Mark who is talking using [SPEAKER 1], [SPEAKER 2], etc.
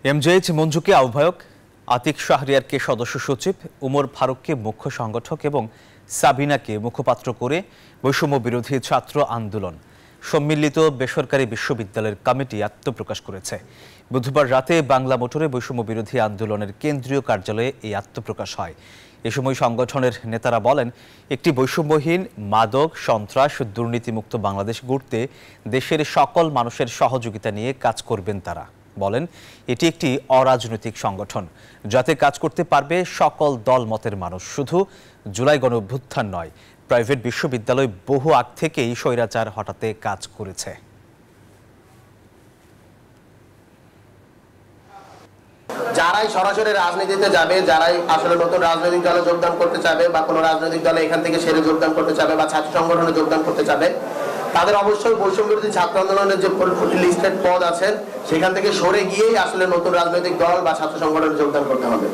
[SPEAKER 1] এমজেএইচ মঞ্জুকে আহ্বায়ক, আতিক শাহরিয়ারকে সদস্য সচিব, উমর ফারুককে মুখ্য সংগঠক এবং সাবিনাকে মুখপাত্র করে বৈষম্য বিরোধী ছাত্র আন্দোলন সম্মিলিত বেসরকারি বিশ্ববিদ্যালয়ের কমিটি আত্মপ্রকাশ করেছে। বুধবার রাতে বাংলা মোটরে বৈষম্য বিরোধী আন্দোলনের কেন্দ্রীয় কার্যালয়ে এই আত্মপ্রকাশ হয়। এ সময় সংগঠনের নেতারা বলেন, একটি বৈষম্যহীন, মাদক, সন্ত্রাস, দুর্নীতিমুক্ত বাংলাদেশ গড়তে দেশের সকল মানুষের সহযোগিতা নিয়ে কাজ করবেন তারা। বলেন, এটি একটি অরাজনৈতিক সংগঠন, যাতে কাজ করতে পারবে সকল দল মতের মানুষ। শুধু জুলাই গণঅভ্যুত্থান নয়, প্রাইভেট বিশ্ববিদ্যালয় বহু আগ থেকেই স্বৈরাচার হটাতে কাজ করেছে।
[SPEAKER 2] যারাই সরাসরি রাজনীতিতে যাবে, যারাই আসলে নতুন রাজনৈতিক দলে যোগদান করতে চাবে বা কোনো রাজনৈতিক দলে এখান থেকে সেরে যোগদান করতে চাবে বা ছাত্র সংগঠনে যোগদান করতে চাবে, তাদের অবশ্যই বৈষম্য বিরোধী ছাত্র আন্দোলনের যে লিস্টেড পদ আছেন সেখান থেকে সরে গিয়েই আসলে নতুন রাজনৈতিক দল বা ছাত্র সংগঠনে যোগদান করতে হবে।